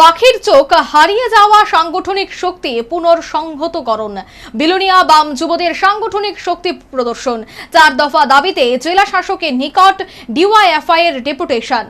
পাখির চোখ হারিয়ে যাওয়া সাংগঠনিক শক্তি পুনর্সংহতকরণ। বিলোনিয়া বাম যুবদের সাংগঠনিক শক্তি প্রদর্শন। 4 দফা দাবিতে জেলা শাসকের নিকট ডিওয়াইএফআই এর ডেপুটেশন।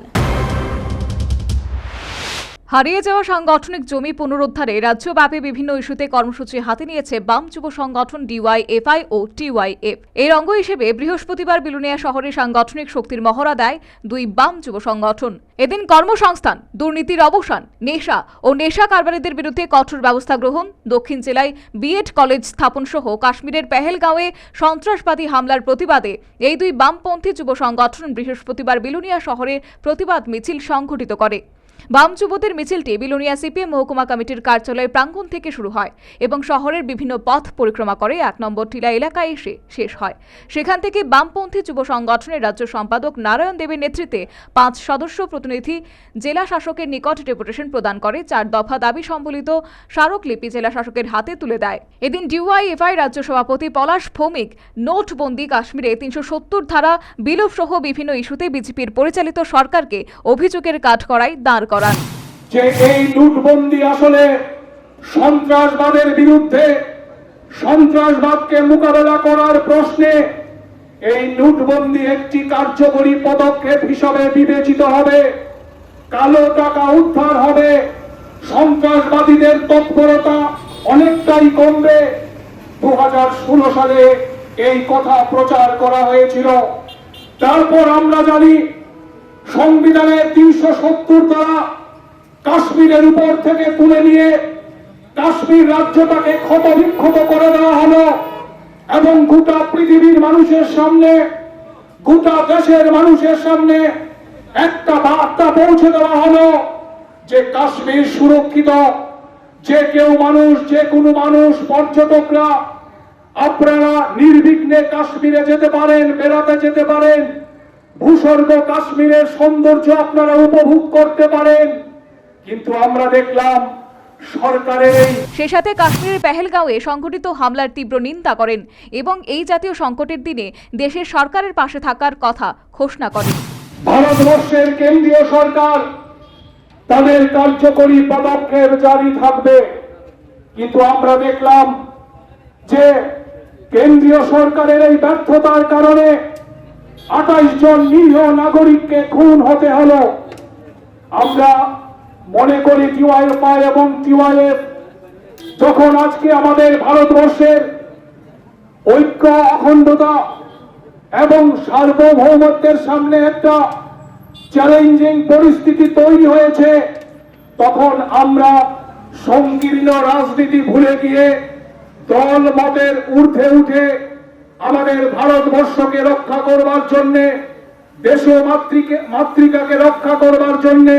হারিয়ে যাওয়া সাংগঠনিক জমি পুনরুদ্ধারে রাজ্যব্যাপী বিভিন্ন ইস্যুতে কর্মসূচি হাতে নিয়েছে বাম যুব সংগঠন ডিওয়াইএফআই ও টিওয়াইএফ। এর অঙ্গ হিসেবে বৃহস্পতিবার বিলোনিয়া শহরে সাংগঠনিক শক্তির মহড়া দেয় 2 বাম যুব সংগঠন। এদিন কর্মসংস্থান, দুর্নীতির অবসান, নেশা ও নেশা কারবারিদের বিরুদ্ধে কঠোর ব্যবস্থা গ্রহণ, দক্ষিণ জেলায় বিএড কলেজ স্থাপন সহ কাশ্মীরের পেহেলগাঁওয়ে সন্ত্রাসবাদী হামলার প্রতিবাদে এই 2 বামপন্থী যুব সংগঠন বৃহস্পতিবার বিলোনিয়া শহরে প্রতিবাদ মিছিল সংঘটিত করে। বাম যুবদের মিছিলটি বিলোনিয়া সিপিএম মহকুমা কমিটির কার্যালয় প্রাঙ্গণ থেকে শুরু হয় এবং শহরের বিভিন্ন পথ পরিক্রমা করে 1 নম্বর টিলা এলাকায় এসে শেষ হয়। সেখান থেকে বামপন্থী যুব সংগঠনের রাজ্য সম্পাদক নারায়ণ দেবের নেতৃত্বে 5 সদস্য প্রতিনিধি জেলা শাসকের নিকট ডেপুটেশন প্রদান করে 4 দফা দাবি সম্বলিত স্মারকলিপি জেলা শাসকের হাতে তুলে দেয়। এদিন ডিওয়াইএফআই রাজ্য সভাপতি পলাশ ভৌমিক নোটবন্দি, কাশ্মীরে 370 ধারা বিলোপ সহ বিভিন্ন ইস্যুতে বিজেপির পরিচালিত সরকারকে অভিযোগের কাঠগড়ায় দাঁড় করান। যে এই লুটবন্দি আসলে সন্ত্রাসবাদের বিরুদ্ধে, সন্ত্রাসবাদকে মোকাবেলা করার প্রশ্নে এই লুটবন্দি একটি কার্যকরী পদক্ষেপ হিসাবে বিবেচিত হবে। কালো টাকা উদ্ধার হবে, সন্ত্রাসবাদীদের তৎপরতা অনেকটাই কমবে। 2016 সালে এই কথা প্রচার করা হয়েছিল। তারপর আমরা জানি সংবিধানের 370 ধারা কাশ্মীরের উপর থেকে তুলে নিয়ে কাশ্মীর রাজ্যটাকে ক্ষতবিক্ষত করে দেওয়া হলো এবং গোটা পৃথিবীর মানুষের সামনে, গোটা দেশের মানুষের সামনে একটা বার্তা পৌঁছে দেওয়া হলো যে কাশ্মীর সুরক্ষিত। যে কেউ মানুষ, যে কোনো মানুষ, পর্যটকরা আপনারা নির্বিঘ্নে কাশ্মীরে যেতে পারেন, বেড়াতে যেতে পারেন, ভূস্বর্গ কাশ্মীরের সৌন্দর্য আপনারা উপভোগ করতে পারেন। কিন্তু আমরা দেখলাম সরকারের সেই সাথে কাশ্মীরের পেহেলগাঁওয়ে সংঘটিত হামলার তীব্র নিন্দা করেন এবং এই জাতীয় সংকটের দিনে দেশের সরকারের পাশে থাকার কথা ঘোষণা করেন। ভারতবর্ষের কেন্দ্রীয় সরকার তাদের কার্যকরী পদক্ষেপ জারি থাকবে, কিন্তু আমরা দেখলাম যে কেন্দ্রীয় সরকারের এই ব্যর্থতার কারণে 28 জন নিরীহ নাগরিককে খুন হতে হলো। আমরা মনে করি ডিওয়াইএফআই এবং টিওয়াইএফ যখন আজকে আমাদের ভারতবর্ষের ঐক্য, অখণ্ডতা এবং সার্বভৌমত্বের সামনে একটা চ্যালেঞ্জিং পরিস্থিতি তৈরি হয়েছে, তখন আমরা সংকীর্ণ রাজনীতি ভুলে গিয়ে দল মতের ঊর্ধ্বে উঠে আমাদের ভারতবর্ষকে রক্ষা করবার জন্য, দেশ মাতৃকাকে রক্ষা করবার জন্য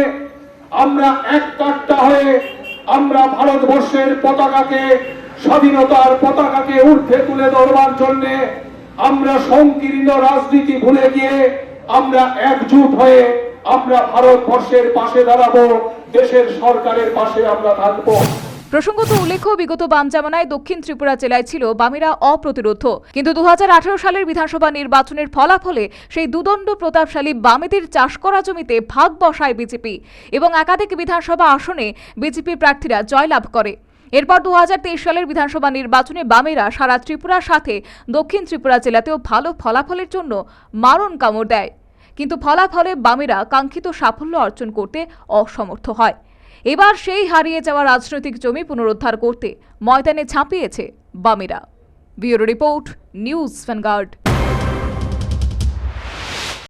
আমরা এক কাট্টা হয়ে আমরা ভারতবর্ষের পতাকাকে, স্বাধীনতার পতাকাকে ঊর্ধ্বে তুলে ধরবার জন্য আমরা সংকীর্ণ রাজনীতি ভুলে গিয়ে আমরা একজুট হয়ে আমরা ভারতবর্ষের পাশে দাঁড়াবো, দেশের সরকারের পাশে আমরা থাকবো। প্রসঙ্গত উল্লেখ্য, বিগত বাম জামানায় দক্ষিণ ত্রিপুরা জেলায় ছিল বামেরা অপ্রতিরোধ্য, কিন্তু 2018 সালের বিধানসভা নির্বাচনের ফলাফলে সেই দুদণ্ড প্রতাপশালী বামেদের চাষ করা জমিতে ভাগ বসায় বিজেপি এবং একাধিক বিধানসভা আসনে বিজেপি প্রার্থীরা জয়লাভ করে। এরপর 2023 সালের বিধানসভা নির্বাচনে বামেরা সারা ত্রিপুরার সাথে দক্ষিণ ত্রিপুরা জেলাতেও ভালো ফলাফলের জন্য মারণ কামড় দেয়, কিন্তু ফলাফলে বামেরা কাঙ্ক্ষিত সাফল্য অর্জন করতে অসমর্থ হয়। এবার সেই হারিয়ে যাওয়া রাজনৈতিক জমি পুনরুদ্ধার করতে ময়দানে ঝাঁপিয়েছে বামেরা। Bureau report, news vanguard.